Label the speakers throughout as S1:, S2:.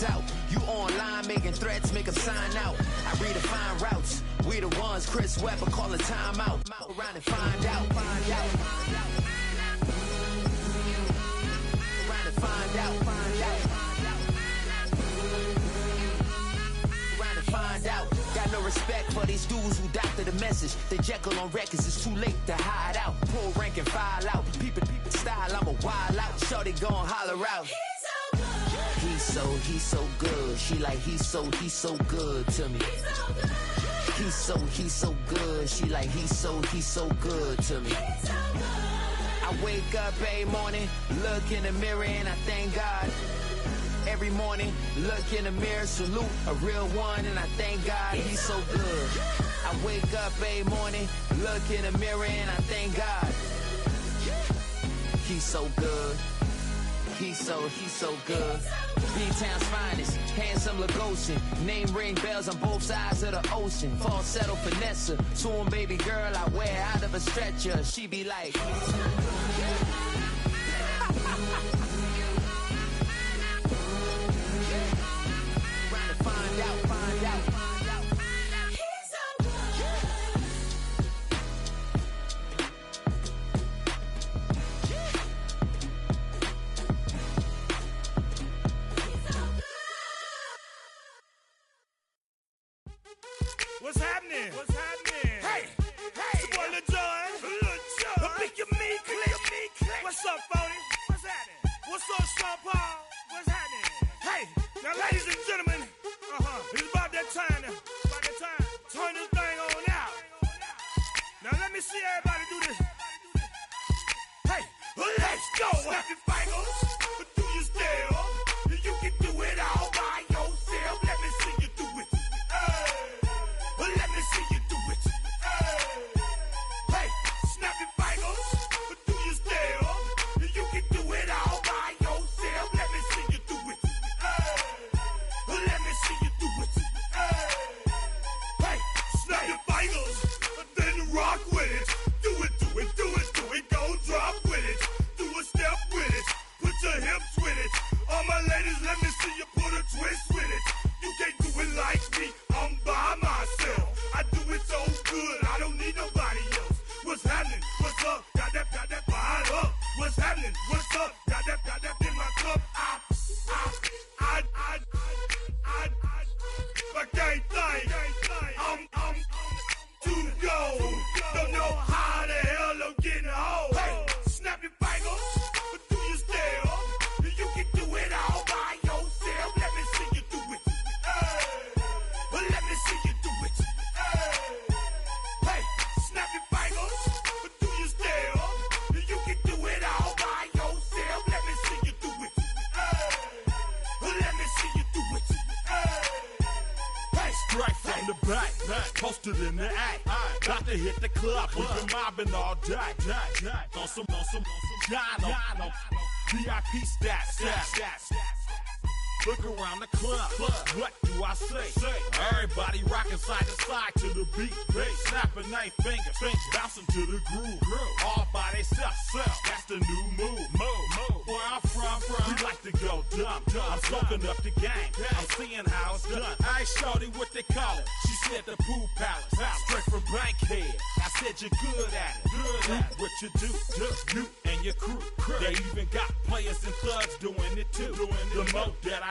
S1: signs out. You online making threats, make them sign out. I redefine routes. We the ones Chris Webber call a timeout. Around and find out. Find out. Around and find out. Find out. Around and find out. Got no respect for these dudes who doctor the message. They Jekyll on records, it's too late to hide out. Pull rank and file out. People style, I'm a wild out. Shorty gon' holler out. He's so good. She like he's so good to me. He's so good. She like he's so good to me. I wake up every morning, look in the mirror and I thank God. Every morning, look in the mirror, salute a real one and I thank God he's so good. I wake up every morning, look in the mirror and I thank God. He's so good. He's so good. B-Town's finest, handsome Lagosian. Name ring bells on both sides of the ocean. Falsetto finesse, soon baby girl I wear out of a stretcher. She be like, find out, find out, find out. He's so
S2: What's happening? What's happening? Hey, it's your boy Lil Jon. I'll pick your meat click. What's up, Phony? What's happening? What's up, Sean Paul? What's happening? Hey, now ladies and gentlemen, it's about that time now. About that time. Turn this thing on out. Now let me see everybody do this. Hey, let's go. Snap your fingers, but do you still? You can do it all by yourself. Let me see you do it. Let me see you do it. Hey, snap your fingers, but do you still? You can do it all by yourself. Let me see you do it. Let me see you do it. Hey, snap your fingers, then rock with it. Do it, do it, do it, do it. Go drop with it. Do a step with it. Put your hips with it. All my ladies, let me see you put a twist with it. You can't do it like me. I'm by myself. I do it so good. I don't need nobody else. What's happening? What's up? Got that fired up. What's happening? What's up? Got that in my cup. I can't think. I'm too go. Don't know how the hell I'm getting home. Hey, snap your fingers, but do you still? You can do it all by yourself. Let me see you do it. Let me see you do it. Hey, snap your fingers, but do you still? You can do it all by yourself. Let me see you do it. Let me see you do it. Hey,
S3: Straight from the back, posted in the act. Got to hit the club, we've been mobbing all day. On some John, VIP stats. Look around the club, what do I say? Everybody rocking side to side to the beat. Snapping their fingers, bouncing to the groove. All by themselves, that's the new move. Where I'm from, we like to go dumb. I'm soaking up the game, I'm seeing how it's done. I ain't shorty what they call it. She said the pool palace, straight from Bankhead. I said you're good at it. What you do, you and your crew. They even got players and thugs doing it too. The more that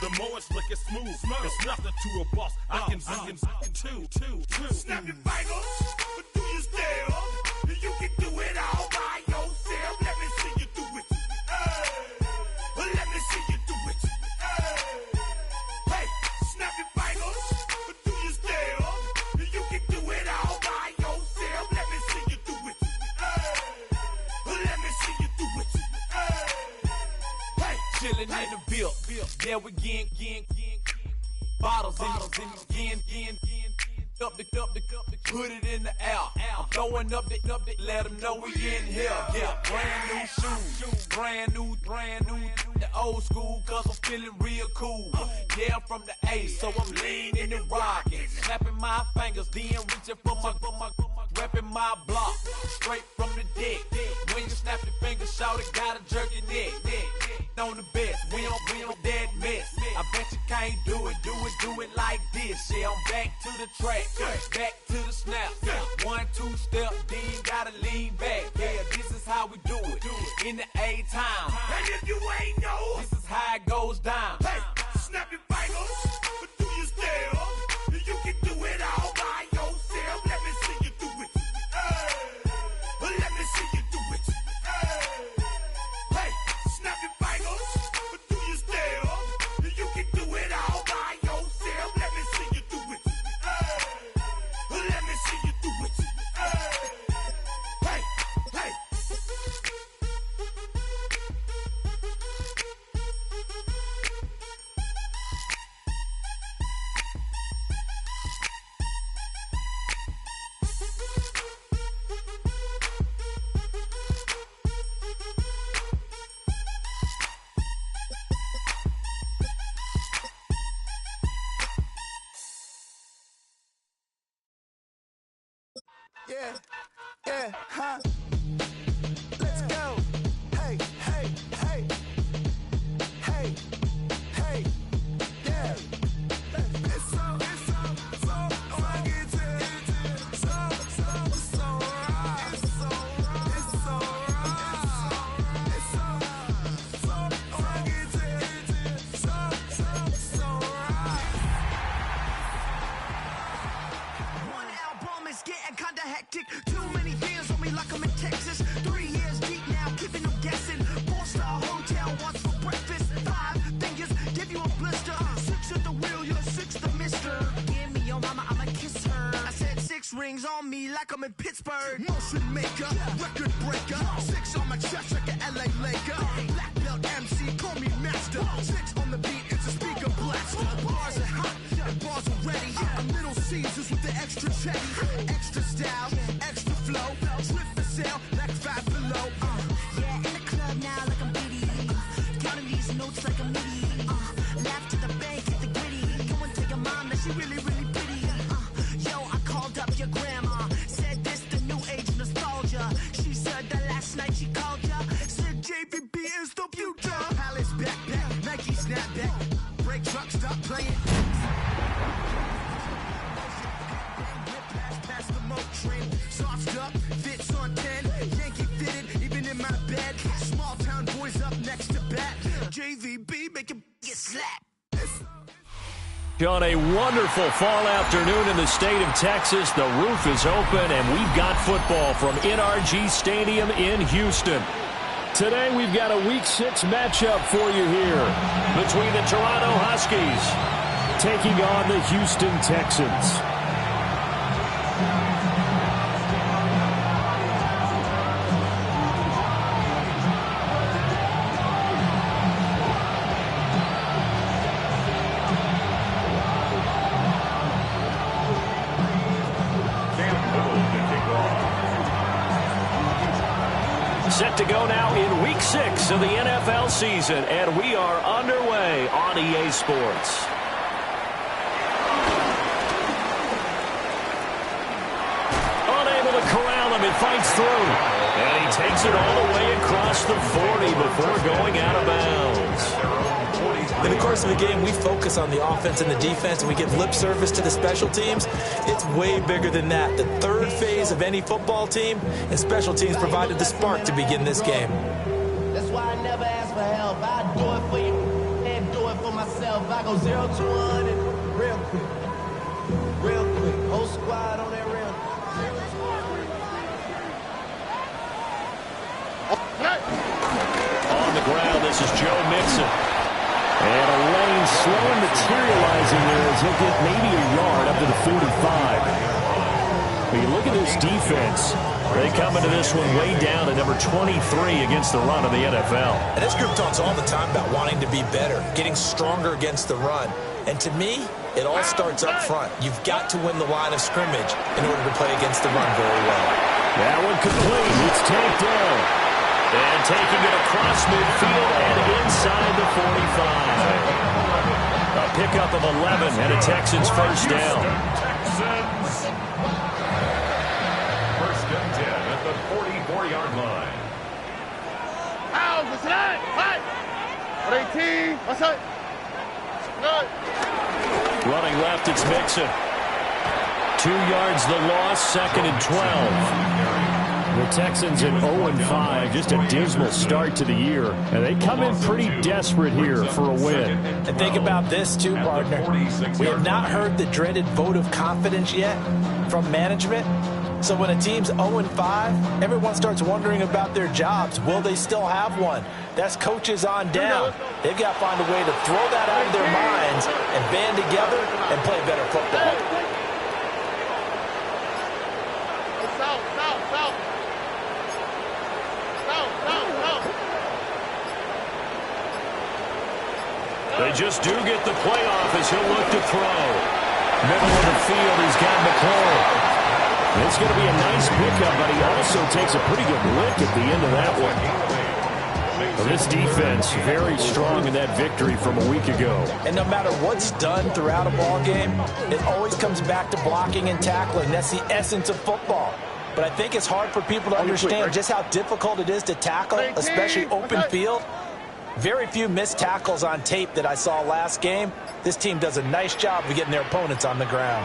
S3: the more it's looking smooth. It's nothing to a boss. I can two.
S2: snap your fingers, but do you still? You can do it all by yourself. Let me see you do it. Let me see you do it. Hey, snap your fingers, but do you still? You can do it all by yourself. Let me see you do it. Let me see you do it. Hey,
S1: chillin' in the bill. Yeah, we again. Bottles in again. Up the put it in the air. I'm throwing up the, let them know we in here. Yeah, brand new shoes, brand new. The old school, cause I'm feeling real cool. Yeah, I'm from the A, so I'm leaning and rocking. Snapping my fingers, then reaching for my repping my block. Straight from the deck. When you snap your fingers, shout it, gotta jerk your neck. On the best, we don't that mess. I can't do it like this. Yeah, I'm back to the track, back to the snap. 1, 2 step, then gotta lean back. Yeah, this is how we do it in the A-time.
S2: And if you ain't know,
S1: This is how it goes down.
S2: hey, snap your fingers, but do you still? You can do it all by yourself. Let me see you do it. Hey, let me see you do it. Hey, snap your fingers, but do you still? You can do it all by yourself. Let me see you do it. Let me see you do it. Hey, hey.
S4: Yeah, yeah, huh? Let's go. Hey, hey, hey. Hey, hey, yeah. It's so funky to so right. It's so right. It's so funky to so right.
S5: One album is getting kinda hectic. Too many fans on me like I'm in Texas. 3 years deep now, keeping them guessing. 4-star hotel, wants for breakfast. 5 fingers, give you a blister. 6 at the wheel, you're 6 the mister. Give me your mama, I'ma kiss her. I said 6 rings on me like I'm in Pittsburgh.
S4: Motion maker, record breaker. 6 on my chest like an LA Laker. Black belt MC, call me master. 6 on the beat, it's a speaker blaster. Bars are hot, and bars are ready. A Little Caesars with the extra chetty. Extra style, extra flow. Swift for sale, like 5 below.
S5: Yeah, in the club now like I'm giddy. Counting these notes like a MIDI. Laugh to the bank, hit the gritty. Go and tell your mom that she really, really pretty. Yo, I called up your grandma. Said this the new age nostalgia. She said that last night she called ya. Said JVB is the future.
S4: Palace backpack, Nike snapback. Break truck, stop playing. Past the moat train. Sauced up, fits on 10. Yankee fitted, even in my bed. Small town boys up next to bat. JVB make it get slapped.
S6: On a wonderful fall afternoon in the state of Texas, the roof is open and we've got football from NRG Stadium in Houston. Today we've got a Week 6 matchup for you here between the Toronto Huskies taking on the Houston Texans. Set to go now in Week 6 of the NFL season, and we are underway on EA Sports. Unable to corral him, it fights through. And he takes it all the way across the 40 before going out of bounds.
S7: In the course of the game, we focus on the offense and the defense, and we give lip service to the special teams. It's way bigger than that. The third phase of any football team, and special teams provided the spark to begin this game.
S8: That's why I never ask for help. I do it for you and do it for myself. I go 0 to 100 real quick. Real quick. Whole squad on that real.
S6: On the ground, this is Joe Mixon. And a lane slow materializing there as he'll get maybe a yard up to the 45. But you look at this defense. They come into this one way down at number 23 against the run of the NFL.
S7: And this group talks all the time about wanting to be better, getting stronger against the run. And to me, it all starts up front. You've got to win the line of scrimmage in order to play against the run very well.
S6: That one complete. It's tanked down. And taking it across midfield and inside the 45. A pickup of 11 and a Texans first down.
S3: Texans. First and 10 at the 44-yard line.
S9: What's up?
S6: Running left, it's Mixon. 2 yards the loss, 2nd and 12. The Texans at 0-5, just a dismal start to the year. And they come in pretty desperate here for a win.
S7: And think about this too, partner. We have not heard the dreaded vote of confidence yet from management. So when a team's 0-5, everyone starts wondering about their jobs. Will they still have one? That's coaches on down. They've got to find a way to throw that out of their minds and band together and play better football.
S6: They just do get the playoff as he'll look to throw. Middle of the field, he's got McLaurin. It's going to be a nice pickup, but he also takes a pretty good lick at the end of that one. Well, this defense very strong in that victory from a week ago.
S7: And no matter what's done throughout a ball game, it always comes back to blocking and tackling. That's the essence of football. But I think it's hard for people to understand just how difficult it is to tackle, especially open field. Very few missed tackles on tape that I saw last game. This team does a nice job of getting their opponents on the ground.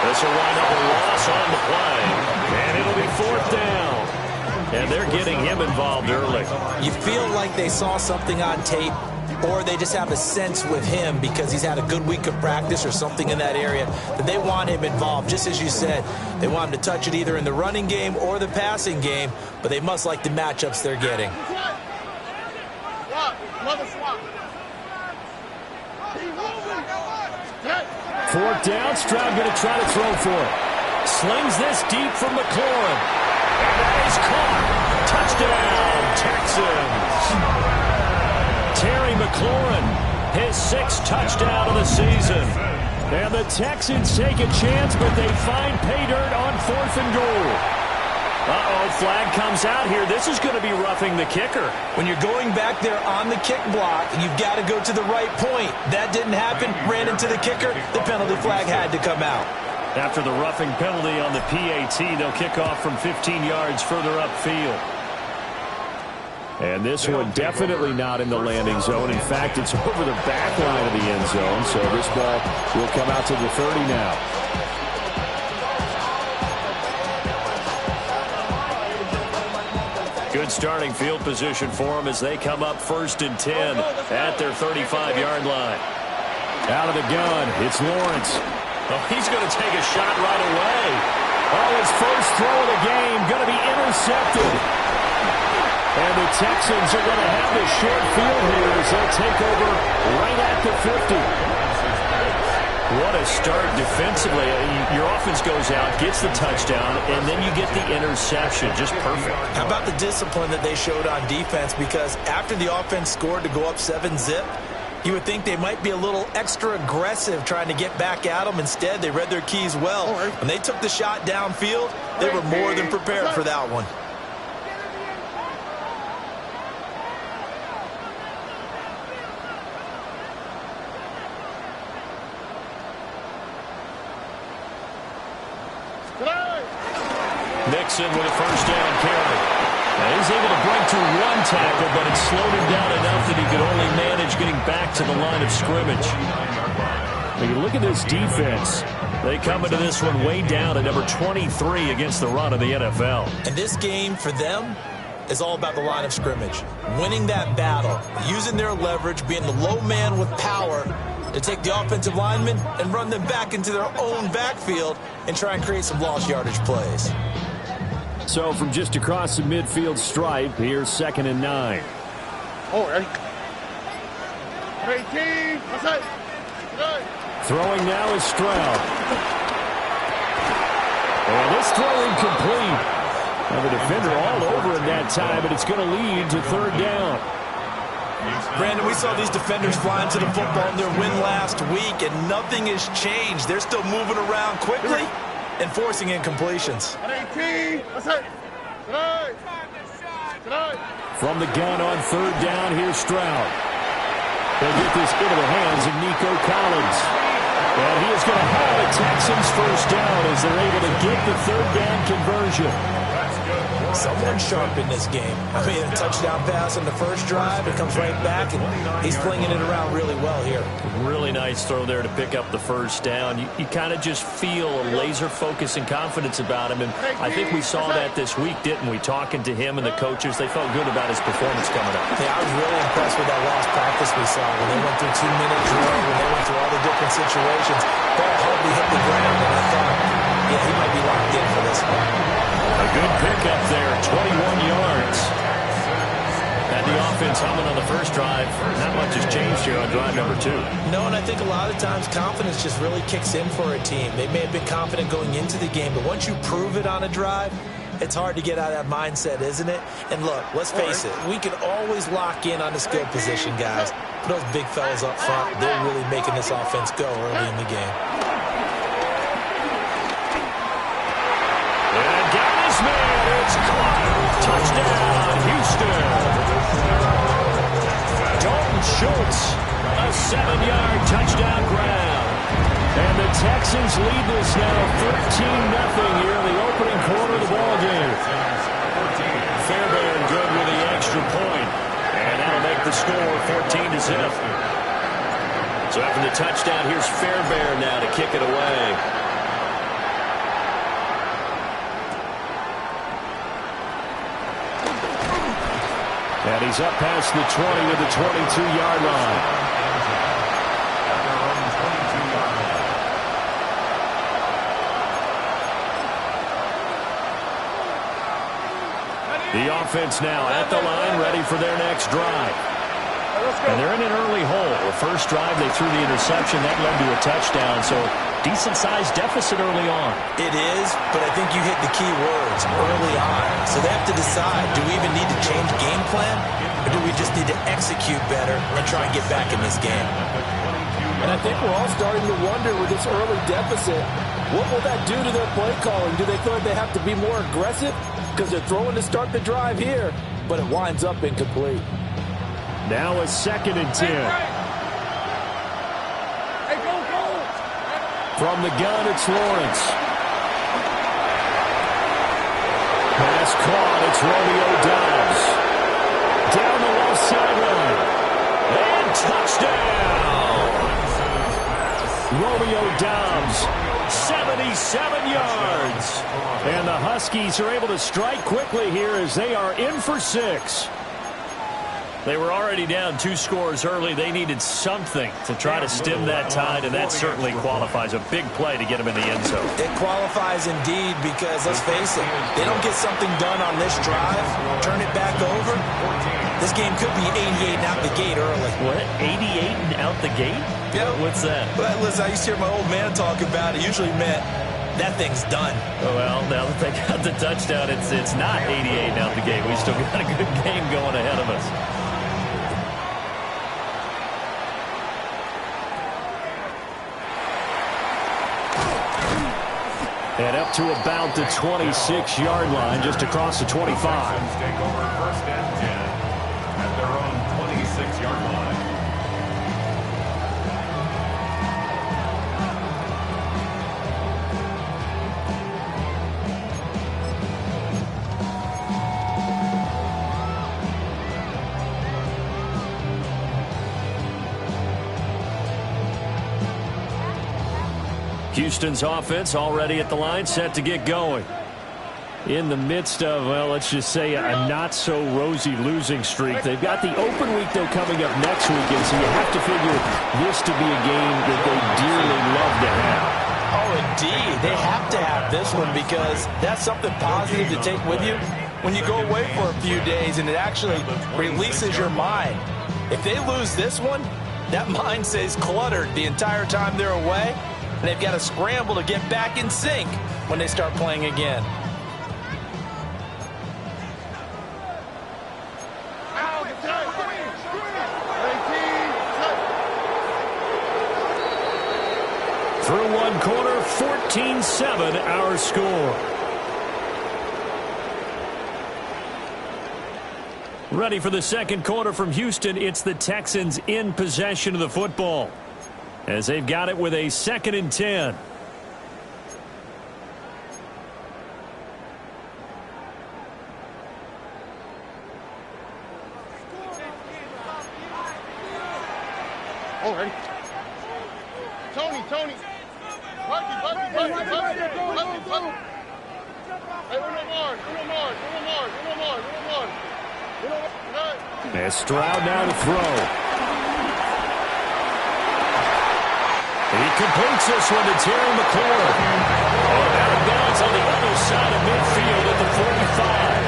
S6: This will wind up a loss on the play, and it'll be 4th down. And they're getting him involved early.
S7: You feel like they saw something on tape, or they just have a sense with him because he's had a good week of practice or something in that area that they want him involved. Just as you said, they want him to touch it either in the running game or the passing game, but they must like the matchups they're getting.
S6: Fourth down, Stroud going to try to throw for it. Slings this deep from McLaurin. And that is caught. Touchdown, Texans. Terry McLaurin, his 6th touchdown of the season. And the Texans take a chance, but they find pay dirt on 4th and goal. Uh-oh, flag comes out here. This is going to be roughing the kicker.
S7: When you're going back there on the kick block, you've got to go to the right point. That didn't happen. Ran into the kicker. The penalty flag had to come out.
S6: After the roughing penalty on the PAT, they'll kick off from 15 yards further upfield. And this one definitely not in the landing zone. In fact, it's over the back line of the end zone, so this ball will come out to the 30 now. Good starting field position for them as they come up 1st and 10 at their 35-yard line. Out of the gun, it's Lawrence. Oh, he's going to take a shot right away. Oh, his first throw of the game going to be intercepted. And the Texans are going to have this short field here as they'll take over right at the 50. What a start defensively. Your offense goes out, gets the touchdown, and then you get the interception. Just perfect.
S7: How about the discipline that they showed on defense? Because after the offense scored to go up 7-zip, you would think they might be a little extra aggressive trying to get back at them. Instead, they read their keys well. When they took the shot downfield, they were more than prepared for that one.
S6: Nixon with a first down carry. And he's able to break through one tackle, but it slowed him down enough that he could only manage getting back to the line of scrimmage. When you look at this defense, they come into this one way down at number 23 against the run of the NFL.
S7: And this game for them is all about the line of scrimmage. Winning that battle, using their leverage, being the low man with power to take the offensive linemen and run them back into their own backfield and try and create some lost yardage plays.
S6: So from just across the midfield stripe, here's 2nd and 9. Throwing now is Stroud. And this throw incomplete. Now the defender all over him that time, but it's going to lead to 3rd down.
S7: Brandon, we saw these defenders flying to the football in their win last week, and nothing has changed. They're still moving around quickly and forcing incompletions.
S6: From the gun on 3rd down, here's Stroud. They'll get this into the hands of Nico Collins. And he is going to have a Texans first down as they're able to get the 3rd down conversion.
S7: someone sharp in this game. I mean, a touchdown pass on the first drive, it comes right back, and he's flinging it around really well here.
S6: Really nice throw there to pick up the first down. You kind of just feel a laser focus and confidence about him, and I think we saw that this week, didn't we? Talking to him and the coaches, they felt good about his performance coming up.
S7: Yeah, I was really impressed with that last practice we saw when they went through 2-minute drill, when they went through all the different situations. Ball hardly hit the ground, and I thought, yeah, he might be locked in for this one.
S6: A good pickup there, 21 yards. Had the offense humming on the first drive. Not much has changed here on drive number 2.
S7: No, and I think a lot of times confidence just really kicks in for a team. They may have been confident going into the game, but once you prove it on a drive, it's hard to get out of that mindset, isn't it? And look, let's face it, we can always lock in on the skill position, guys. Those big fellas up front, they're really making this offense go early in the game.
S6: And got his man. It's caught. Touchdown, Houston. Dalton Schultz, a 7-yard touchdown grab. And the Texans lead this now 13-0 here in the opening quarter of the ballgame. Fairbairn good with the extra point. And that'll make the score 14-0. So after the touchdown, here's Fairbairn now to kick it away. And he's up past the 20 to the 22-yard line. The offense now at the line, ready for their next drive. And they're in an early hole. The first drive, they threw the interception. That led to a touchdown, so decent-sized deficit early on.
S7: It is, but I think you hit the key words early on. So they have to decide, do we even need to change game plan, or do we just need to execute better and try and get back in this game?
S9: And I think we're all starting to wonder with this early deficit, what will that do to their play calling? Do they feel like they have to be more aggressive? Because they're throwing to start the drive here, but it winds up incomplete.
S6: Now a 2nd and 10. From the gun, it's Lawrence. Pass caught. It's Romeo Doubs. Down the left sideline. And touchdown! Romeo Doubs, 77 yards. And the Huskies are able to strike quickly here as they are in for 6. They were already down 2 scores early. They needed something to try to stem that tide, and that certainly qualifies. A big play to get them in the end zone.
S7: It qualifies indeed because, let's face it, they don't get something done on this drive, turn it back over, this game could be 88 and out the gate early.
S6: What? 88 and out the gate?
S7: Yeah.
S6: What's that?
S7: Well, listen, I used to hear my old man talk about it. Usually meant that thing's done.
S6: Oh, well, now that they got the touchdown, it's not 88 and out the gate. We still got a good game going ahead of us. And up to about the 26-yard line, just across the 25.
S10: Take over 1st and 10 at their own 26-yard line.
S6: Houston's offense already at the line, set to get going. In the midst of, well, let's just say a not-so-rosy losing streak. They've got the open week, though, coming up next weekend, so you have to figure this to be a game that they dearly love to have.
S7: Oh, indeed. They have to have this one because that's something positive to take with you when you go away for a few days, and it actually releases your mind. If they lose this one, that mind stays cluttered the entire time they're away, and they've got to scramble to get back in sync when they start playing again.
S6: Through one quarter, 14-7 our score. Ready for the second quarter from Houston. It's the Texans in possession of the football as they've got it with a 2nd and 10.
S11: Oh, ready? Tony. Bucky. Hey, Uno Mars.
S6: And Stroud now to throw. He completes this one to Terry McLaurin. And out of bounds on the other side of midfield at the 45.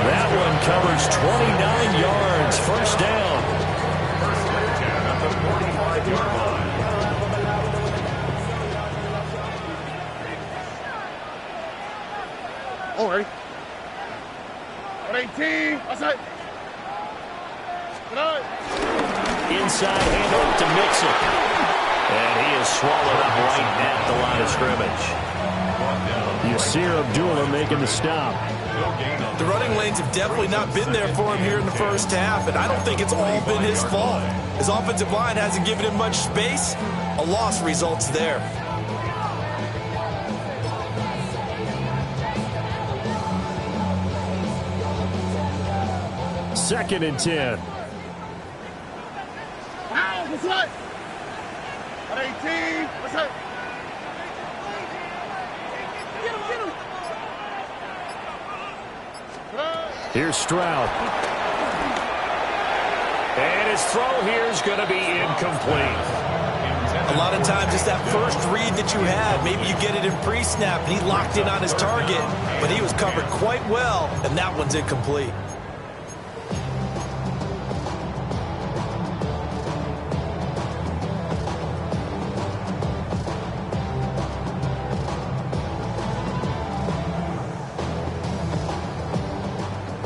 S6: That one covers 29 yards. First down.
S10: First and 10 at the 45-yard line.
S11: Oh, ready? 118. Outside.
S6: Inside handoff to Mixon. And he is swallowed up right at the line of scrimmage. Yasir Abdullah making the stop.
S7: The running lanes have definitely not been there for him here in the first half, and I don't think it's all been his fault. His offensive line hasn't given him much space. A loss results there.
S6: Second and 10.
S11: What's up? 118. What's up?
S6: Here's Stroud. And his throw here is going to be incomplete.
S7: A lot of times it's that first read that you have. Maybe you get it in pre-snap, and he locked in on his target, but he was covered quite well, and that one's incomplete.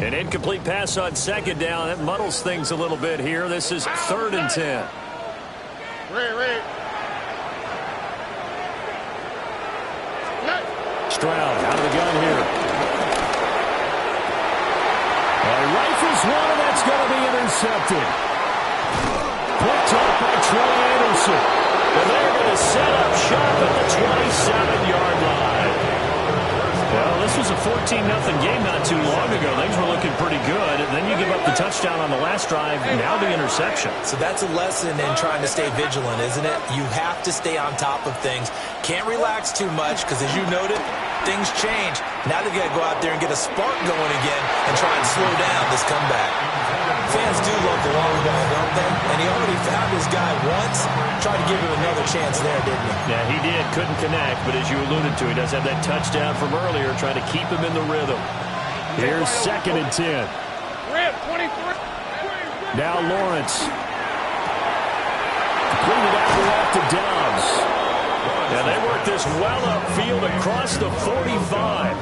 S6: An incomplete pass on second down. That muddles things a little bit here. This is third and 10.
S11: Red.
S6: Stroud out of the gun here. Rifles one, and that's going to be intercepted. Picked up by Troy Anderson. And they're going to set up shop at the 27-yard line. Well, this was a 14-0 game not too long ago. Things were looking pretty good. And then you give up the touchdown on the last drive, now the interception.
S7: So that's a lesson in trying to stay vigilant, isn't it? You have to stay on top of things. Can't relax too much because, as you noted, things change. Now they've got to go out there and get a spark going again and try and slow down this comeback. Fans do love the long ball, don't they? And he already found his guy once. Tried to give him another chance there, didn't he?
S6: Yeah, he did. Couldn't connect, but as you alluded to, he does have that touchdown from earlier, trying to keep him in the rhythm. Here's second and 10.
S11: Rip, 23.
S6: Now Lawrence. Completed out the left to Dobbs. And they work this well upfield across the 45.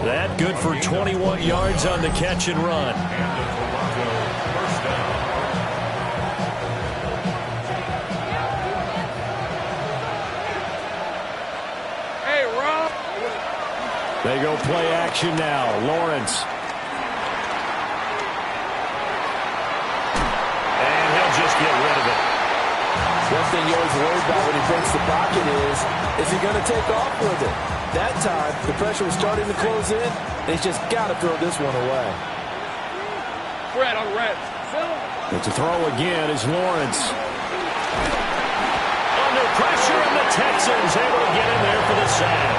S6: That good for 21 yards on the catch and run.
S11: Hey, Rob.
S6: They go play action now. Lawrence. And he'll just get rid of it.
S9: One thing you always worry about when he breaks the pocket is he going to take off with it? That time, the pressure was starting to close in, and he's just got to throw this one away.
S11: Red on red.
S6: But to throw again is Lawrence. Under pressure, and the Texans able to get in there for the sack.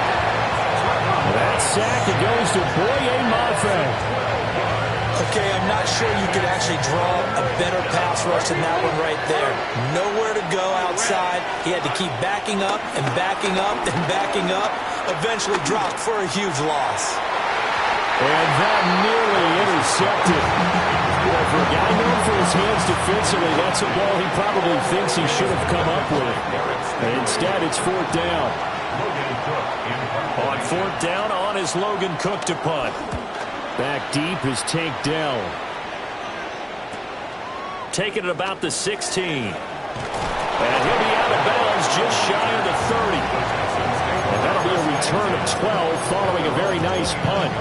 S6: That sack, it goes to Boye Mafe.
S7: Okay, I'm not sure you could actually draw a better pass rush than that one right there. Nowhere to go outside. He had to keep backing up and backing up and backing up. Eventually dropped for a huge loss.
S6: And that nearly intercepted. Boy, for a guy known for his hands defensively, that's a ball he probably thinks he should have come up with. And instead, it's fourth down. On fourth down, on is Logan Cook to punt. Back deep is Tank Dell. Taking it about the 16. And he'll be out of bounds just shy of the 30. And that'll be a return of 12 following a very nice punt.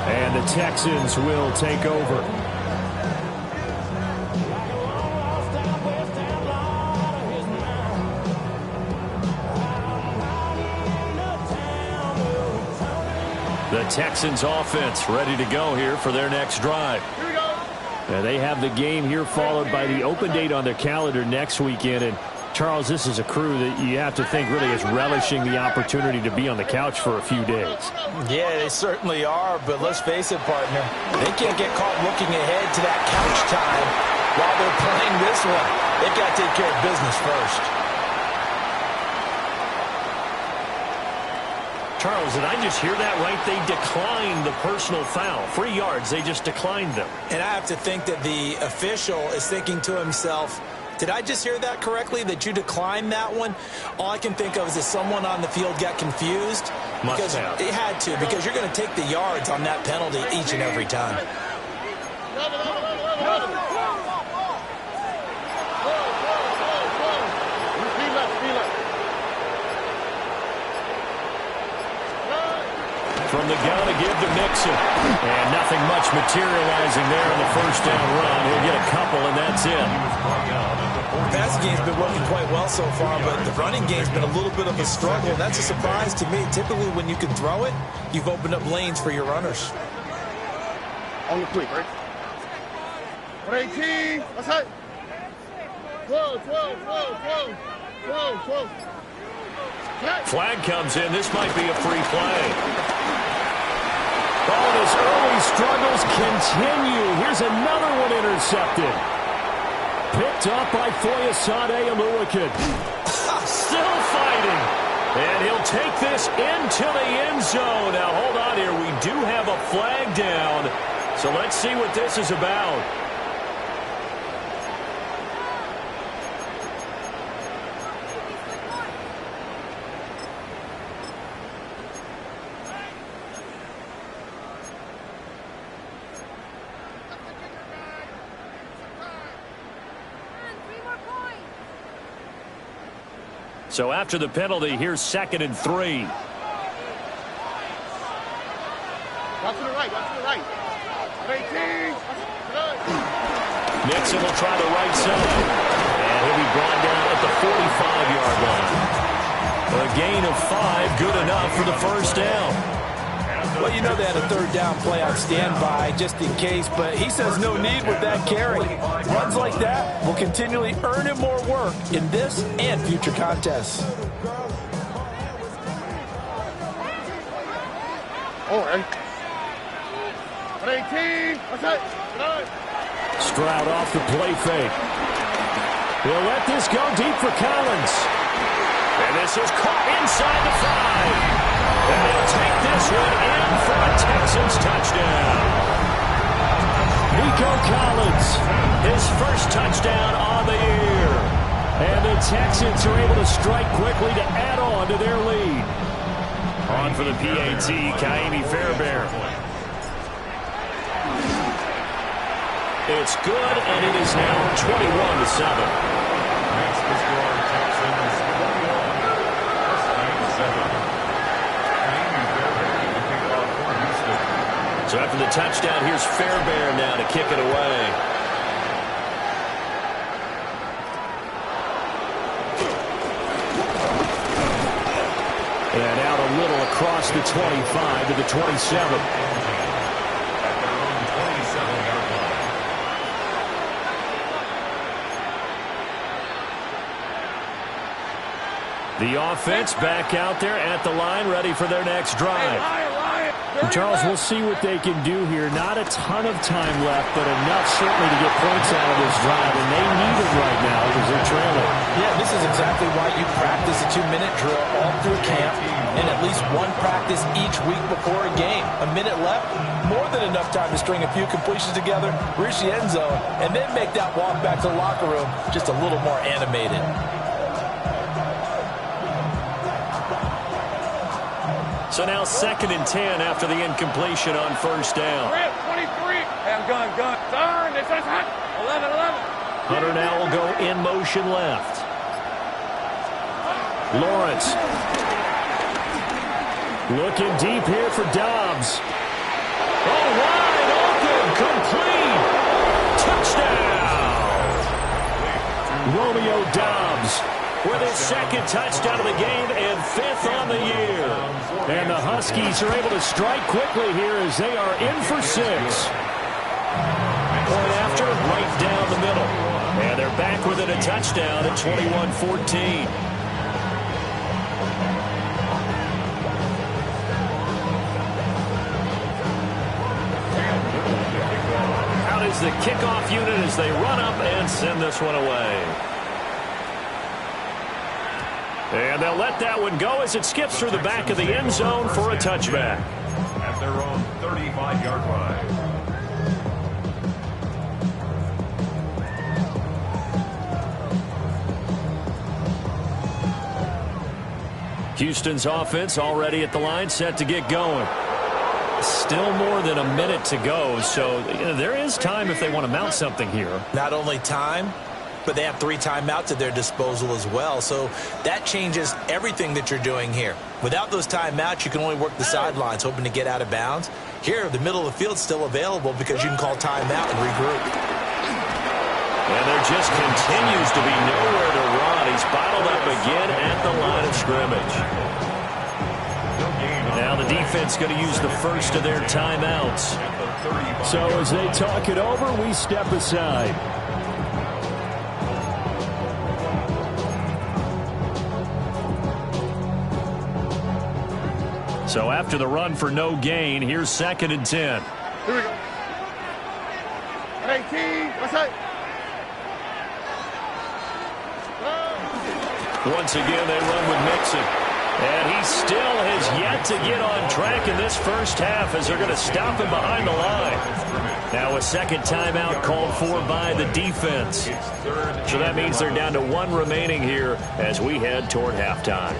S6: And the Texans will take over. The Texans offense ready to go here for their next drive.
S11: Here we go.
S6: They have the game here followed by the open date on their calendar next weekend. And Charles, this is a crew that you have to think really is relishing the opportunity to be on the couch for a few days.
S7: Yeah, they certainly are, but let's face it, partner. They can't get caught looking ahead to that couch time while they're playing this one. They've got to take care of business first.
S6: Charles, did I just hear that right? They declined the personal foul. 3 yards, they just declined them.
S7: And I have to think that the official is thinking to himself, did I just hear that correctly, that you declined that one? All I can think of is that someone on the field got confused.
S6: Must have.
S7: It had to, because you're going to take the yards on that penalty each and every time.
S6: From the gun to give to Mixon. And nothing much materializing there on the first down run. He'll get a couple, and that's it.
S7: The passing game's been working quite well so far, but the running game's been a little bit of a struggle. That's a surprise to me. Typically, when you can throw it, you've opened up lanes for your runners.
S11: On the quick, right? 118. What's that? 12.
S6: Flag comes in. This might be a free play. Oh, his early struggles continue. Here's another one intercepted. Picked up by Foyesade Aluakin. Still fighting. And he'll take this into the end zone. Now, hold on here. We do have a flag down. So let's see what this is about. So after the penalty, here's 2nd and 3.
S11: Got to the right. 18.
S6: Mixon will try the right side. And he'll be brought down at the 45-yard line. A gain of 5, good enough for the first down.
S7: Well, you know they had a 3rd down play on standby just in case, but he says no need with that carry. Runs like that will continually earn him more work in this and future contests.
S11: All right. 118. What's that?
S6: Stroud off the play fake. He'll let this go deep for Collins. And this is caught inside the 5. And he'll take this one in for a Texans touchdown. Nico Collins, his first touchdown on the year. And the Texans are able to strike quickly to add on to their lead. On for the PAT, Kaimi Fairbairn. It's good, and it is now 21-7.
S10: Next is your Texans 21-7.
S6: So after the touchdown, here's Fairbairn now to kick it away. And out a little across the 25 to the 27. The offense back out there at the line, ready for their next drive. And Charles, we'll see what they can do here. Not a ton of time left, but enough certainly to get points out of this drive, and they need it right now because they're trailing.
S7: Yeah, this is exactly why you practice a 2-minute drill all through camp and at least one practice each week before a game. A minute left, more than enough time to string a few completions together, reach the end zone, and then make that walk back to the locker room just a little more animated.
S6: So now 2nd and 10 after the incompletion on first down.
S11: 23. Hey, I'm gun. Turn. It's hot. 11.
S6: Hunter now will go in motion left. Lawrence. Looking deep here for Dobbs. Oh, wide open. Complete. Touchdown. Romeo Dobbs with his 2nd touchdown of the game and 5th on the year. And the Huskies are able to strike quickly here as they are in for 6. Point after within a touchdown at 21-14. Out is the kickoff unit as they run up and send this one away. And they'll let that one go as it skips through the back of the end zone for a touchback.
S10: At their own 35-yard line.
S6: Houston's offense already at the line, set to get going. Still more than a minute to go, so there is time if they want to mount something here.
S7: Not only time, but they have 3 timeouts at their disposal as well, so that changes everything that you're doing here. Without those timeouts, you can only work the sidelines, hoping to get out of bounds. Here, the middle of the field's still available because you can call timeout and regroup.
S6: And there just continues to be nowhere to run. He's bottled up again at the line of scrimmage. Now the defense going to use the first of their timeouts.
S12: So as they talk it over, we step aside.
S6: So after the run for no gain, here's 2nd and 10.
S11: Here we go. 18, what's that?
S6: Once again, they run with Mixon. And he still has yet to get on track in this first half as they're going to stop him behind the line. Now a second timeout called for by the defense. So that means they're down to 1 remaining here as we head toward halftime.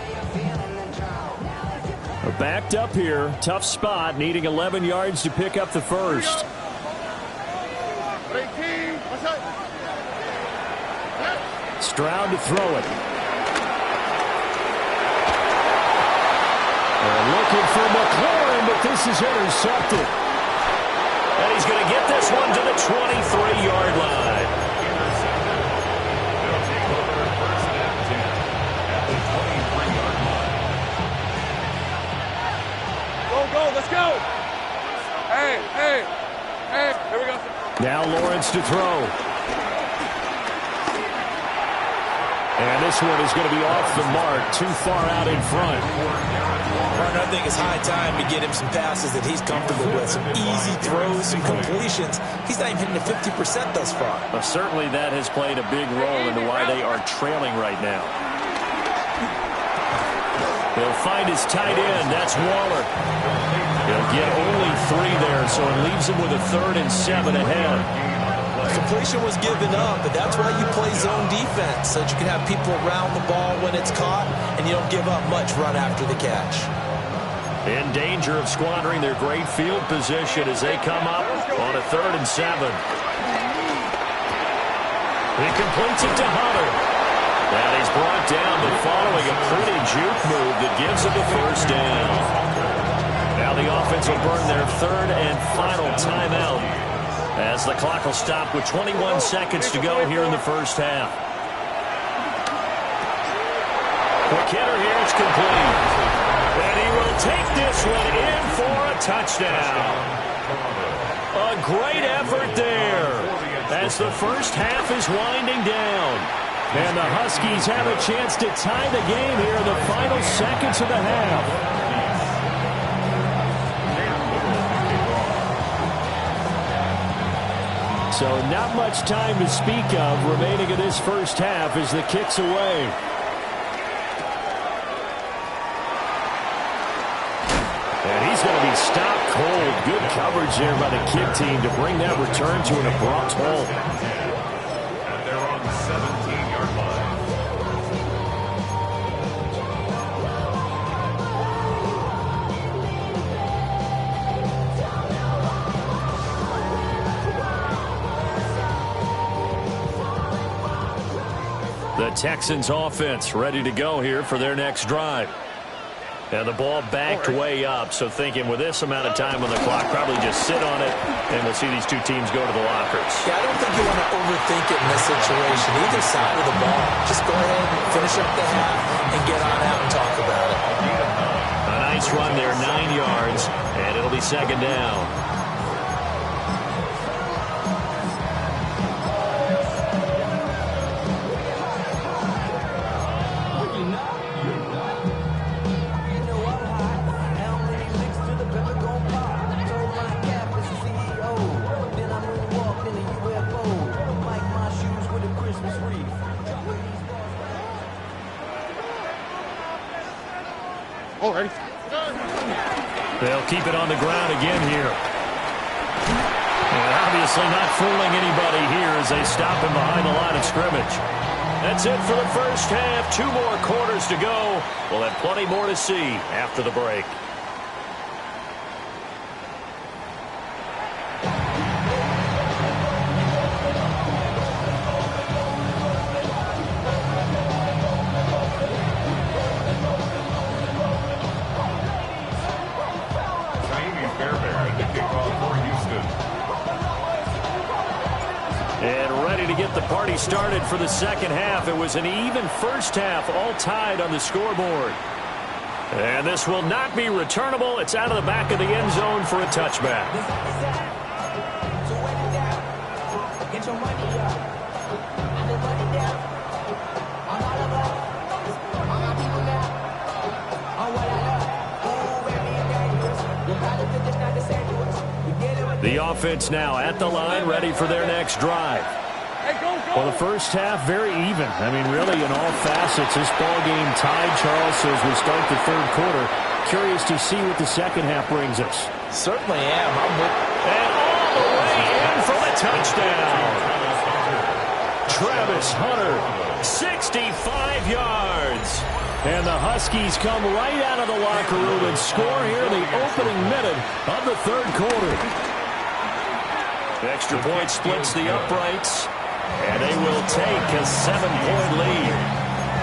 S12: Backed up here, tough spot, needing 11 yards to pick up the first.
S11: 18, what's that?
S12: Stroud to throw it. They're looking for McLaurin, but this is intercepted.
S6: And he's going to get this one to the 23-yard line.
S11: Go, let's go. Hey, here we go.
S12: Now Lawrence to throw. And this one is going to be off the mark, too far out in front.
S7: I think it's high time to get him some passes that he's comfortable with. Some easy throws, some completions. He's not even hitting the 50% thus far.
S6: Well, certainly that has played a big role into why they are trailing right now. He'll find his tight end. That's Waller. He'll get only 3 there, so it leaves him with a 3rd and 7 ahead.
S7: Completion was given up, but that's why you play zone defense, so that you can have people around the ball when it's caught, and you don't give up much run after the catch.
S6: In danger of squandering their great field position as they come up on a 3rd and 7. He completes it to Hunter. And he's brought down, but following a pretty juke move that gives him the first down. Now the offense will burn their 3rd and final timeout as the clock will stop with 21 seconds to go here in the first half. Quick hitter here, it's complete. And he will take this one in for a touchdown. A great effort there as the first half is winding down.
S12: And the Huskies have a chance to tie the game here in the final seconds of the half. So not much time to speak of remaining in this first half as the kick's away. And he's going to be stopped cold. Good coverage there by the kick team to bring that return to an abrupt halt.
S10: And they're on the 17-yard line.
S6: The Texans offense ready to go here for their next drive. And the ball backed way up, so thinking with this amount of time on the clock, probably just sit on it, and we'll see these two teams go to the lockers.
S7: Yeah, I don't think you want to overthink it in this situation. Either side of the ball. Just go ahead and finish up the half and get on out and talk about it.
S6: A nice run there, 9 yards, and it'll be 2nd down.
S13: ready.
S6: They'll keep it on the ground again here. And obviously not fooling anybody here as they stop him behind the line of scrimmage. That's it for the first half. 2 more quarters to go. We'll have plenty more to see after the break. And ready to get the party started for the second half. It was an even first half, all tied on the scoreboard. And this will not be returnable. It's out of the back of the end zone for a touchback. The offense now at the line, ready for their next drive. Well, the first half, very even. I mean, really, in all facets, this ball game tied, Charles, so as we start the third quarter. Curious to see what the second half brings us.
S7: Certainly am.
S6: And all the way in for the touchdown. Travis Hunter, 65 yards. And the Huskies come right out of the locker room and score here in the opening minute of the third quarter. Extra point splits the uprights, and they will take a 7-point lead.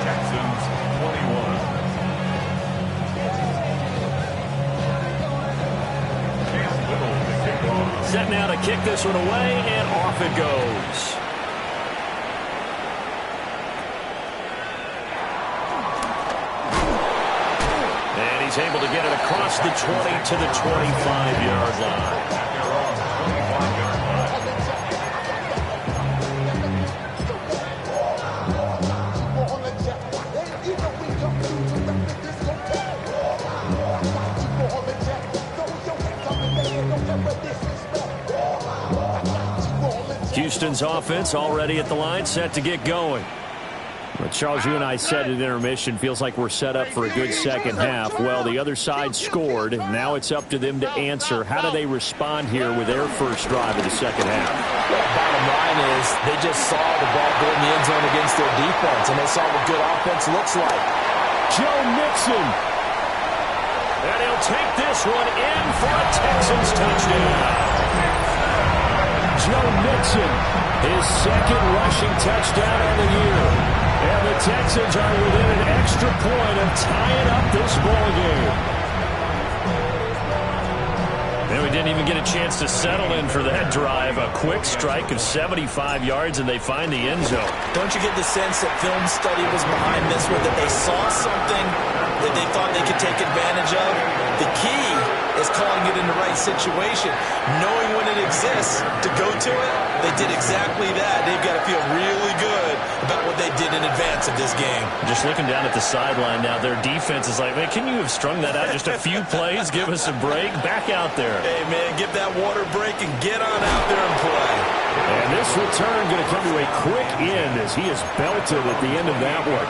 S10: Texans 21.
S6: Set now to kick this one away, and off it goes. And he's able to get it across the 20 to the 25-yard line. Houston's offense already at the line, set to get going. But Charles, you and I said at intermission, feels like we're set up for a good second half. Well, the other side scored. Now it's up to them to answer. How do they respond here with their first drive of the second half?
S7: Well, bottom line is they just saw the ball go in the end zone against their defense, and they saw what good offense looks like.
S6: Joe Mixon. And he'll take this one in for a Texans touchdown. Joe Mixon, his second rushing touchdown on the year. And the Texans are within an extra point of tying up this ball game. And we didn't even get a chance to settle in for that drive. A quick strike of 75 yards, and they find the end zone.
S7: Don't you get the sense that film study was behind this one, that they saw something that they thought they could take advantage of? The key is calling it in the right situation. Knowing when it exists to go to it, they did exactly that. They've got to feel really good about what they did in advance of this game.
S6: Just looking down at the sideline now, their defense is like, man, can you have strung that out just a few plays? Give us a break. Back out there.
S7: Hey, man, give that water break and get on out there and play.
S6: And this return going to come to a quick end as he is belted at the end of that one.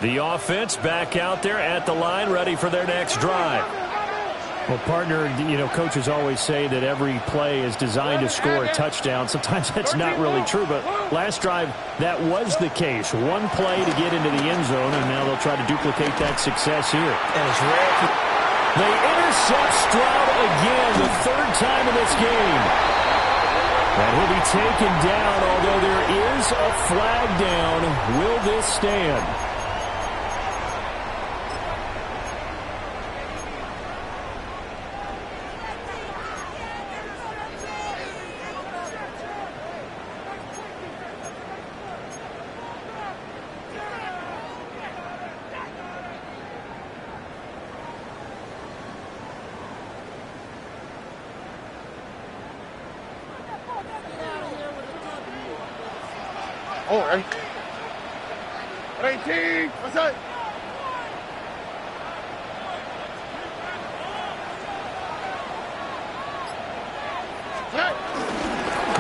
S6: The offense back out there at the line, ready for their next drive. Well, partner, you know, coaches always say that every play is designed to score a touchdown. Sometimes that's not really true, but last drive, that was the case. One play to get into the end zone, and now they'll try to duplicate that success here.
S7: And it's rare.
S6: They intercept Stroud again, the third time in this game. And he'll be taken down, although there is a flag down. Will this stand?
S13: All right.
S2: 18. What's that?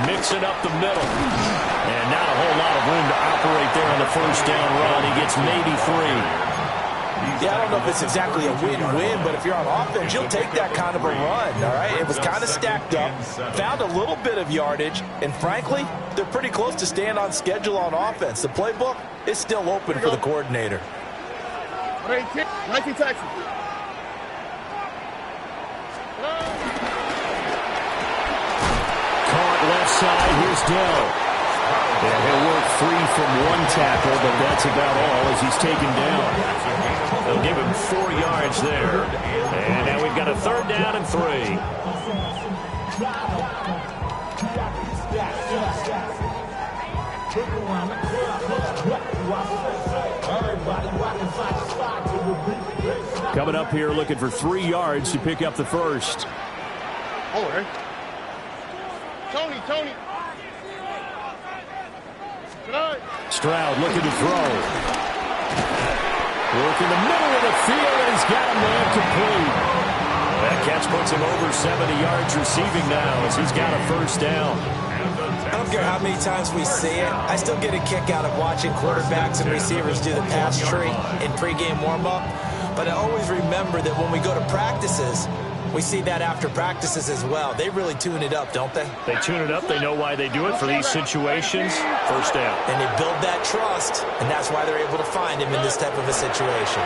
S6: Mixing up the middle. And not a whole lot of room to operate there on the first down run. He gets maybe 3.
S7: Yeah, I don't know if it's exactly a win-win, but if you're on offense, you'll take that kind of a run, all right? It was kind of stacked up, found a little bit of yardage, and frankly, they're pretty close to staying on schedule on offense. The playbook is still open for the coordinator.
S2: 19 Texans.
S6: Caught left side, here's Dell. And he'll work free from one tackle, but that's about all as he's taken down. They'll give him 4 yards there. And now we've got a 3rd down and 3. Coming up here looking for 3 yards to pick up the first.
S2: All right. Tony.
S6: Stroud looking to throw. Work in the middle of the field, and he's got a man complete. That catch puts him over 70 yards receiving now as he's got a first down.
S7: I don't care how many times we see it. I still get a kick out of watching quarterbacks and receivers do the pass tree in pregame warm-up. But I always remember that when we go to practices, we see that after practices as well. They really tune it up, don't they?
S6: They tune it up. They know why they do it for these situations. First down.
S7: And they build that trust, and that's why they're able to find him in this type of a situation.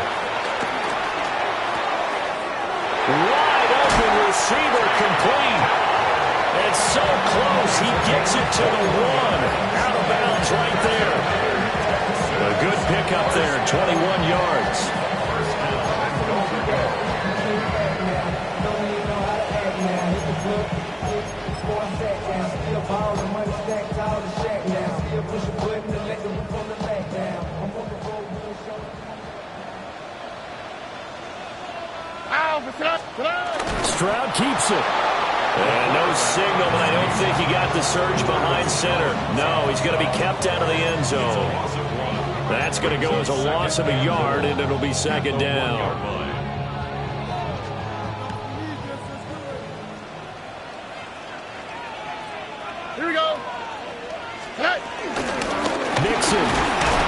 S6: Wide open receiver complete. And so close, he gets it to the 1. Out of bounds right there. A good pickup there, 21 yards. Stroud keeps it. And no signal, but I don't think he got the surge behind center. No, he's going to be kept out of the end zone. That's going to go as a loss of a yard, and it'll be 2nd down.
S2: Here we go.
S6: Mixon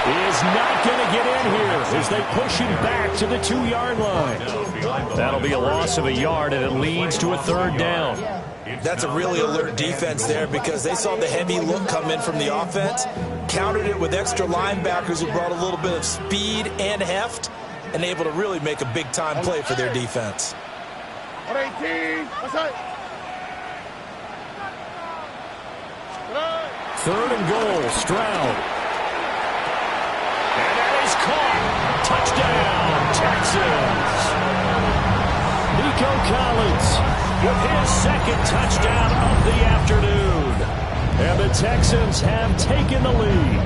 S6: is not going to get in here as they push him back to the 2-yard line. That'll be a loss of a yard, and it leads to a 3rd down.
S7: That's a really alert defense there because they saw the heavy look come in from the offense, countered it with extra linebackers who brought a little bit of speed and heft, and able to really make a big-time play for their defense.
S2: 18. What's that?
S6: 3rd and goal, Stroud. And that is caught. Touchdown, Texans. Nico Collins with his 2nd touchdown of the afternoon. And the Texans have taken the lead.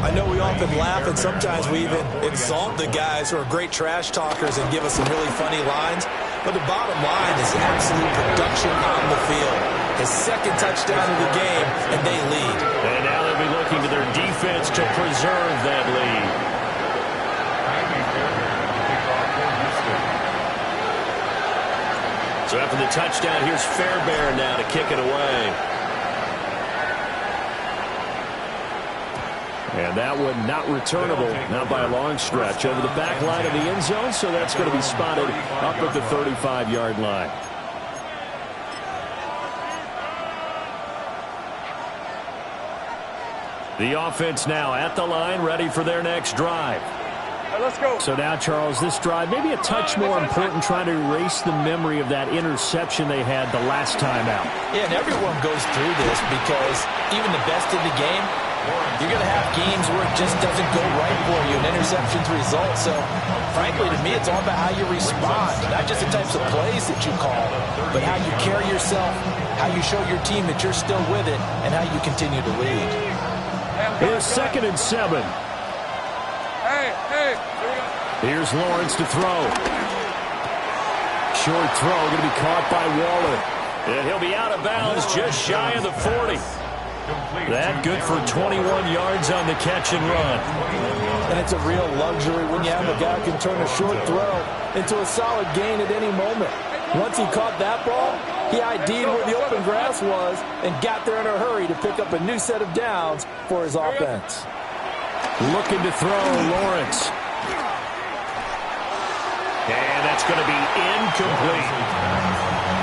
S7: I know we often laugh, and sometimes we even exalt the guys who are great trash talkers and give us some really funny lines. But the bottom line is absolute production on the field. His 2nd touchdown of the game, and they lead.
S6: And now they'll be looking to their defense to preserve that lead. So after the touchdown, here's Fairbairn now to kick it away. And that one not returnable, not by a long stretch, over the back line of the end zone, so that's going to be spotted up at the 35-yard line. The offense now at the line, ready for their next drive.
S11: Let's go.
S6: So now, Charles, this drive maybe a touch more important, trying to erase the memory of that interception they had the last time out.
S7: Yeah, and everyone goes through this because even the best in the game, you're going to have games where it just doesn't go right for you, and interceptions result. So, frankly, to me, it's all about how you respond, not just the types of plays that you call, but how you carry yourself, how you show your team that you're still with it, and how you continue to lead.
S6: Here's 2nd and 7. Here's Lawrence to throw. Short throw going to be caught by Waller. And he'll be out of bounds just shy of the 40. That good for 21 yards on the catch and run.
S9: And it's a real luxury when you have a guy who can turn a short throw into a solid gain at any moment. Once he caught that ball, he ID'd where the open grass was and got there in a hurry to pick up a new set of downs for his offense.
S6: Looking to throw, Lawrence. And that's going to be incomplete.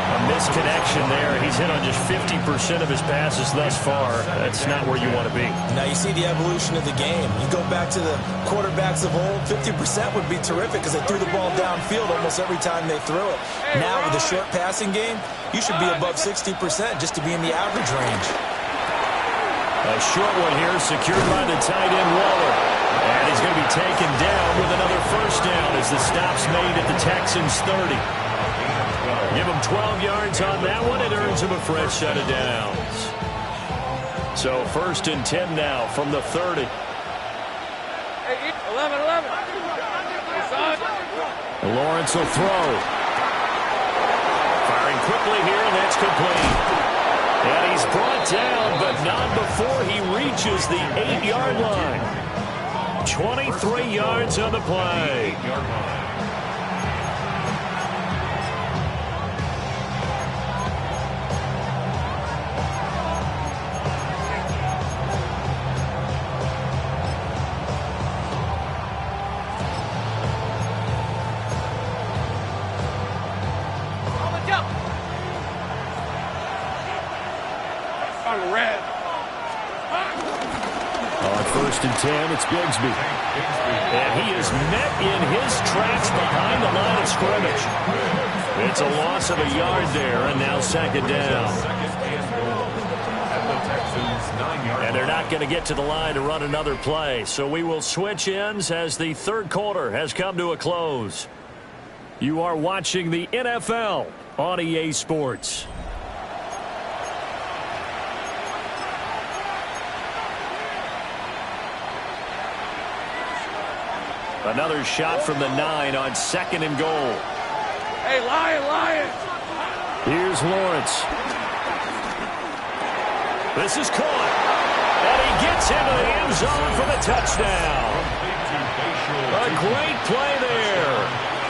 S6: A misconnection there. He's hit on just 50% of his passes thus far. That's not where you want to be.
S7: Now you see the evolution of the game. You go back to the quarterbacks of old, 50% would be terrific because they threw the ball downfield almost every time they threw it. Now with the short passing game, you should be above 60% just to be in the average range.
S6: A short one here secured by the tight end Waller. And he's going to be taken down with another first down as the stop's made at the Texans 30. Give him 12 yards on that one. It earns him a fresh set of downs. So 1st and 10 now from the 30.
S11: Hey, 11.
S6: Lawrence will throw. Firing quickly here, and that's complete. And he's brought down, but not before he reaches the 8-yard line. 23 yards on the play. On 1st and 10, it's Bigsby. And he is met in his tracks behind the line of scrimmage. It's a loss of a yard there, and now 2nd down. And they're not going to get to the line to run another play, so we will switch ends as the 3rd quarter has come to a close. You are watching the NFL on EA Sports. Another shot from the 9 on 2nd and goal.
S11: Hey, Lion!
S6: Here's Lawrence. This is caught. And he gets into the end zone for the touchdown. A great play there.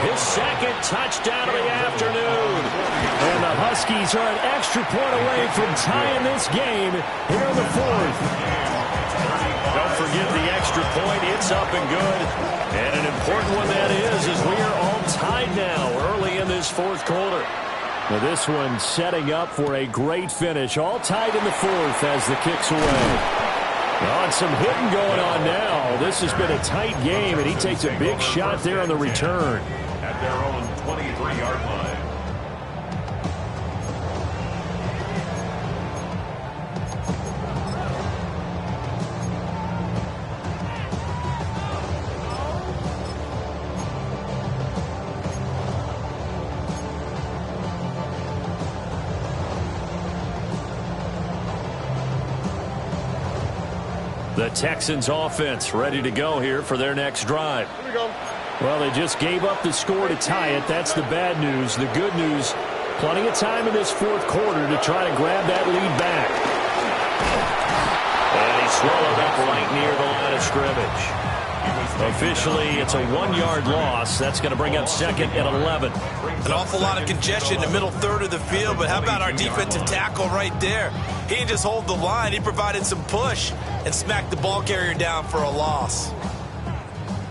S6: His 2nd touchdown of the afternoon. And the Huskies are an extra point away from tying this game here in the 4th. Don't forget the extra point. It's up and good. And an important one that is, as we are all tied now early in this 4th quarter. Now this one setting up for a great finish. All tied in the 4th as the kick's away. On some hitting going on now. This has been a tight game, and he takes a big shot there on the return.
S10: At their own 23-yard line.
S6: The Texans offense ready to go here for their next drive.
S11: Here we go.
S6: Well, they just gave up the score to tie it. That's the bad news. The good news, plenty of time in this 4th quarter to try to grab that lead back. And he swallowed up right near the line of scrimmage. Officially, it's a 1-yard loss. That's going to bring up 2nd and 11.
S7: An awful lot of congestion in the middle 3rd of the field, but how about our defensive tackle right there? He didn't just hold the line. He provided some push and smacked the ball carrier down for a loss.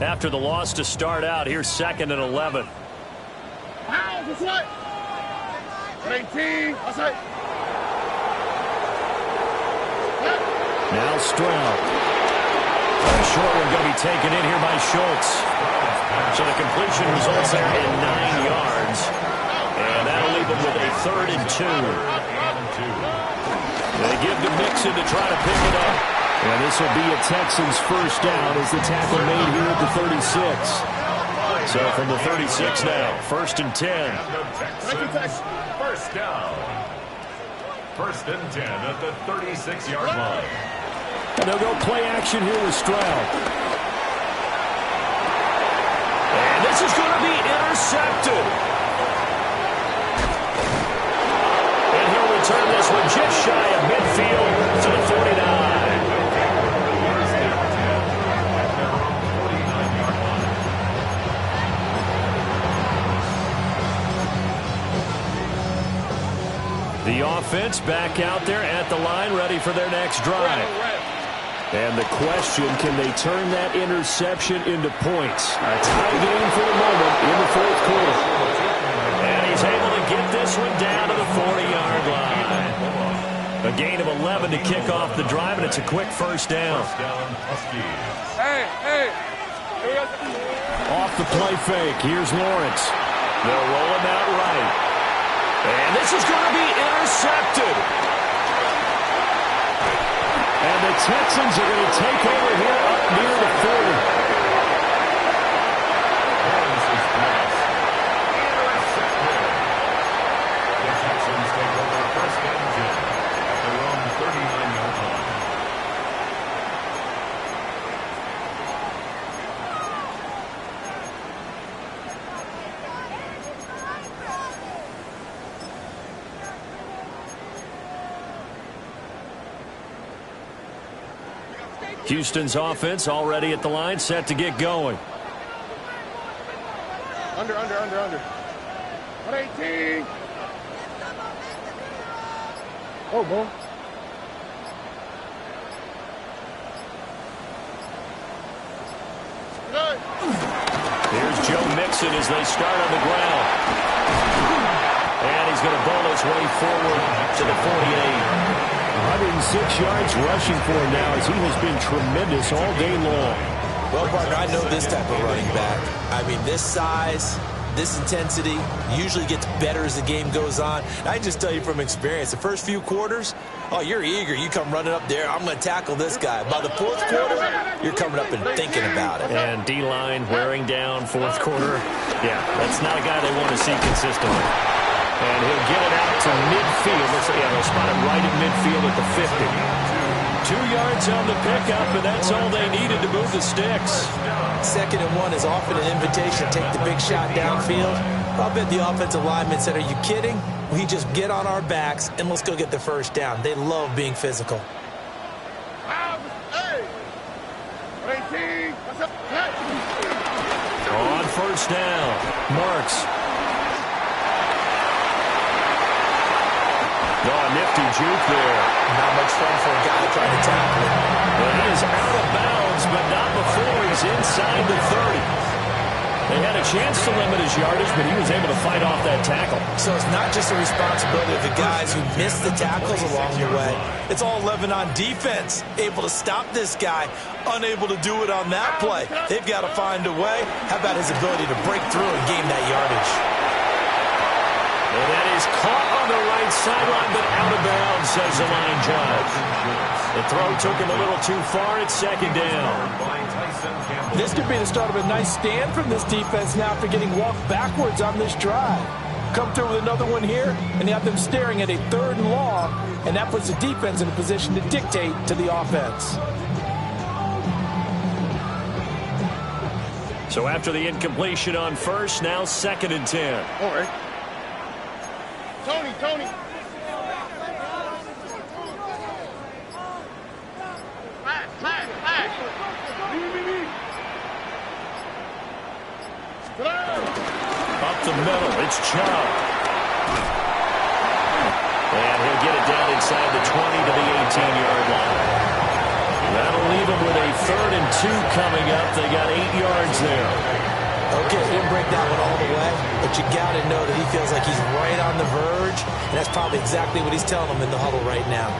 S6: After the loss to start out, here's 2nd and 11.
S11: That's right. 18. That's right.
S6: Now Stroud. A short one going to be taken in here by Schultz. So the completion results there in 9 yards. And that'll leave them with a 3rd and 2. They give to Mixon to try to pick it up. And this will be a Texans first down as the tackle made here at the 36. So from the 36 now, 1st and 10.
S10: First down. 1st and 10 at the 36-yard line.
S6: And they'll go play action here with Stroud. And this is going to be intercepted. And he'll return this one just shy of midfield to the 49. The offense back out there at the line, ready for their next drive. And the question, can they turn that interception into points? A tie game for the moment in the fourth quarter. And he's able to get this one down to the 40-yard line. A gain of 11 to kick off the drive, and it's a quick first down.
S11: Hey.
S6: Off the play fake, here's Lawrence. They'll roll him out right. And this is going to be intercepted. And the Texans are going to take over here up near the 40. Houston's offense already at the line, set to get going.
S11: Under. 118. Oh, boy.
S6: Here's Joe Mixon as they start on the ground. And he's going to bowl his way forward to the 48. 106 yards rushing for him now as he has been tremendous all day long.
S7: Well, partner, I know this type of running back. I mean, this size, this intensity usually gets better as the game goes on. I just tell you from experience, the first few quarters, oh, you're eager. You come running up there, I'm going to tackle this guy. By the fourth quarter, you're coming up and thinking about it.
S6: And D-line wearing down fourth quarter. Yeah, that's not a guy they want to see consistently. And he'll get it out to midfield. They'll spot him right at midfield at the 50. 2 yards on the pickup, and that's all they needed to move the sticks.
S7: 2nd and 1 is often an invitation. Take the big shot downfield. I'll bet the offensive lineman said, are you kidding? We just get on our backs, and let's go get the first down. They love being physical.
S6: On first down, Marks. Oh, nifty juke there.
S7: Not much fun for a guy trying to tackle him.
S6: Well, he is out of bounds, but not before he's inside the 30. They had a chance to limit his yardage, but he was able to fight off that tackle.
S7: So it's not just the responsibility of the guys who missed the tackles along the way. It's all 11 on defense. Able to stop this guy, unable to do it on that play. They've got to find a way. How about his ability to break through and gain that yardage?
S6: And that is caught on the right sideline, but out of bounds, says the line judge. The throw took him a little too far. It's 2nd down.
S9: This could be the start of a nice stand from this defense now after getting walked backwards on this drive. Come through with another one here, and you have them staring at a 3rd and long, and that puts the defense in a position to dictate to the offense.
S6: So after the incompletion on first, now 2nd and 10.
S11: All right. Tony.
S6: Up the middle, it's Chubb. And he'll get it down inside the 20 to the 18-yard line. That'll leave him with a 3rd and 2 coming up. They got 8 yards there.
S7: Okay, he didn't break that one all the way, but you got to know that he feels like he's right on the verge, and that's probably exactly what he's telling them in the huddle right now.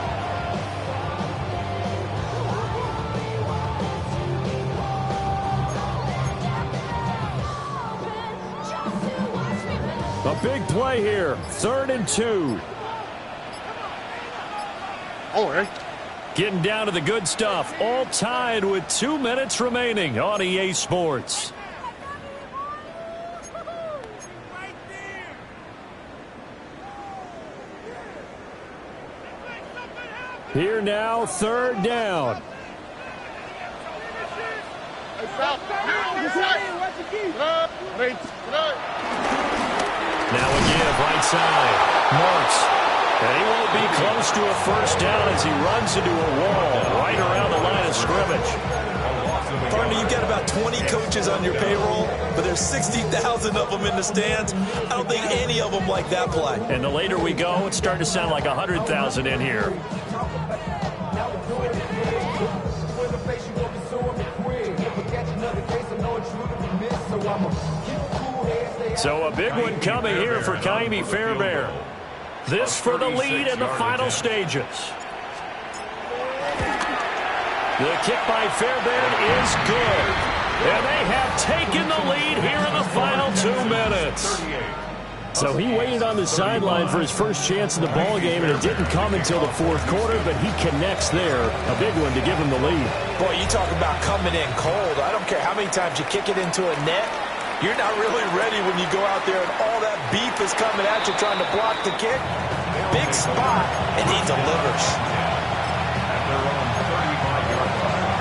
S6: A big play here, 3rd and 2.
S11: All right.
S6: Getting down to the good stuff, all tied with 2 minutes remaining on EA Sports. Here now, 3rd down. Now again, right side. Marks. And he won't be close to a first down as he runs into a wall right around the line of scrimmage.
S7: Partner, you've got about 20 coaches on your payroll, but there's 60,000 of them in the stands. I don't think any of them like that play.
S6: And the later we go, it's starting to sound like 100,000 in here. So a big one coming here for Ka'imi Fairbairn. This for the lead in the final stages. The kick by Fairbairn is good. And they have taken the lead here in the final 2 minutes.
S12: So he waited on the sideline for his first chance in the ball game, and it didn't come until the fourth quarter, but he connects there. A big one to give him the lead.
S7: Boy, you talk about coming in cold. I don't care how many times you kick it into a net. You're not really ready when you go out there and all that beef is coming at you trying to block the kick. Big spot, and he delivers.
S10: At their own 35-yard line.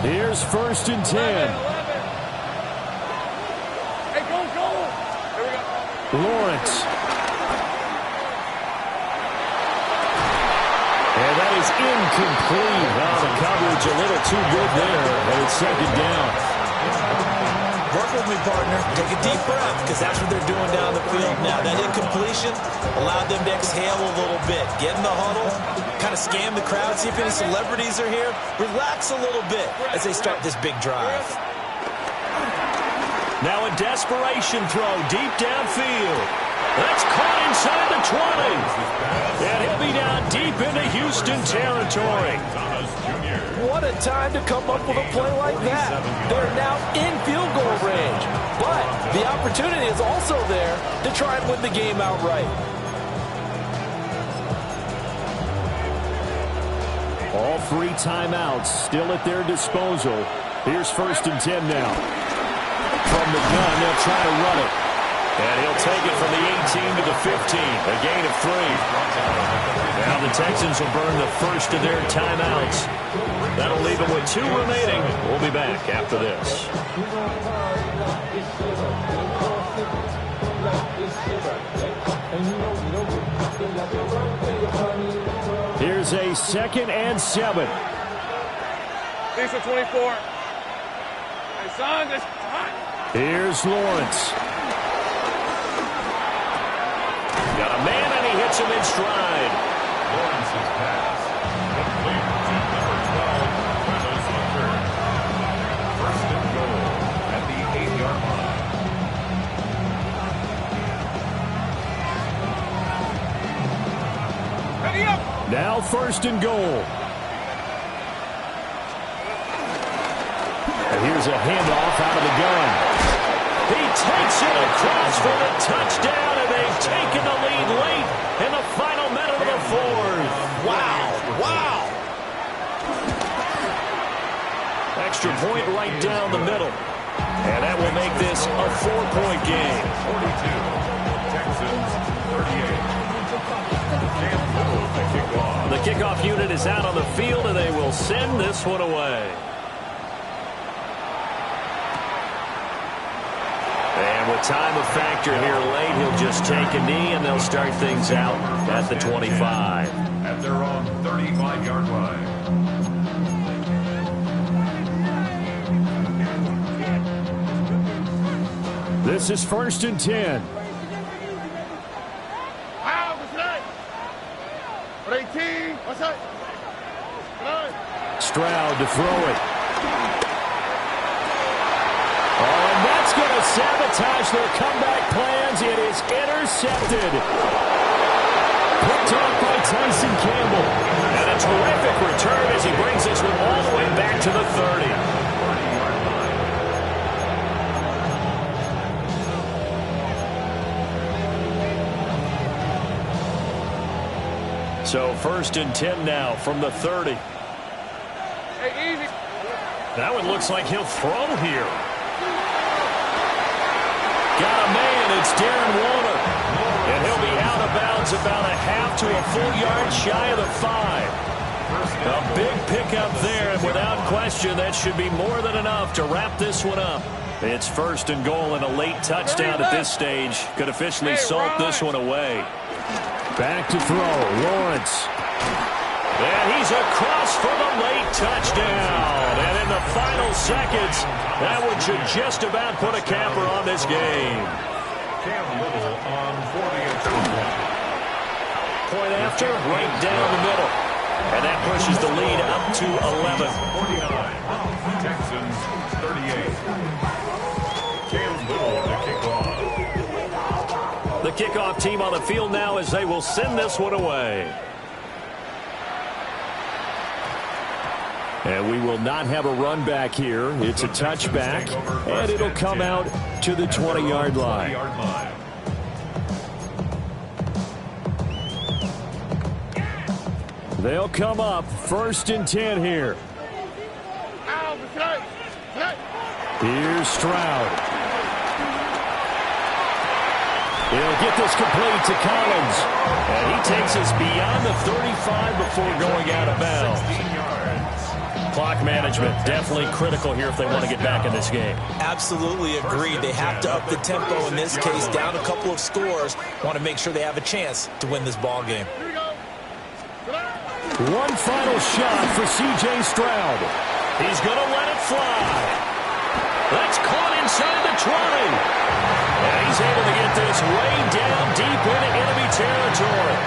S12: Here's 1st and 10.
S11: Hey, go. Here we go.
S12: Lawrence. And that is incomplete. The coverage a little too good there, and it's 2nd down.
S7: Work with me, partner. Take a deep breath, because that's what they're doing down the field now. That incompletion allowed them to exhale a little bit. Get in the huddle, kind of scan the crowd, see if any celebrities are here. Relax a little bit as they start this big drive.
S6: Now a desperation throw deep downfield. That's caught inside the 20. And he'll be down deep into Houston territory.
S9: What a time to come up with a play like that. They're now in field goal range. But the opportunity is also there to try and win the game outright.
S12: All 3 timeouts still at their disposal. Here's 1st and 10 now. From the gun, they'll try to run it.
S6: And he'll take it from the 18 to the 15, a gain of 3. Now the Texans will burn the first of their timeouts. That'll leave them with 2 remaining. We'll be back after this.
S12: Here's a 2nd and 7.
S11: These are 24. Hey, son, this hot.
S12: Here's Lawrence.
S6: Got a man, and he hits him in stride.
S10: Lawrence's pass. Complete to number 12, Travis Hunter. 1st and goal at the 8-yard line.
S11: Ready up.
S12: Now 1st and goal. And here's a handoff out of the gun.
S6: He takes it across for the touchdown, and they've taken the lead late in the final minute of the 4th.
S7: Wow.
S6: Extra point right down the middle. And that will make this a 4-point game.
S10: 42. Texans 38.
S6: The kickoff unit is out on the field, and they will send this one away. And with time a factor here late, he'll just take a knee, and they'll start things out at the 25.
S10: At their own 35-yard line.
S12: This is 1st and 10. Stroud to throw it. Oh, and that's going to sabotage their comeback plans. It is intercepted. Picked off by Tyson Campbell.
S6: And a terrific return as he brings this one all the way back to the 30. So 1st and 10 now from the 30.
S11: Hey, easy.
S6: That one looks like he'll throw here. Got a man, it's Darren Waller. And he'll be out of bounds about a half to a full yard shy of the 5. A big pickup there, and without question, that should be more than enough to wrap this one up. It's first and goal and a late touchdown at this stage. Could officially salt this one away.
S12: Back to throw, Lawrence.
S6: And he's across for the late touchdown. And in the final seconds, that one should just about put a capper on this game.
S10: Cam Little on 40 and
S6: Point after, right down the middle. And that pushes the lead up to 11.
S10: 49. Texans 38. Cam Little to kick off.
S6: The kickoff team on the field now as they will send this one away.
S12: And we will not have a run back here. It's a touchback, and it'll come out to the 20-yard line. They'll come up first and 10 here. Here's Stroud. He'll get this complete to Collins.
S6: And he takes us beyond the 35 before going out of bounds. Clock management definitely critical here if they want to get back in this game.
S7: Absolutely agreed. They have to up the tempo in this case, down a couple of scores. Want to make sure they have a chance to win this ball game.
S12: One final shot for C.J. Stroud.
S6: He's going to let it fly. That's caught inside the 20. And he's able to get this way down deep into enemy territory.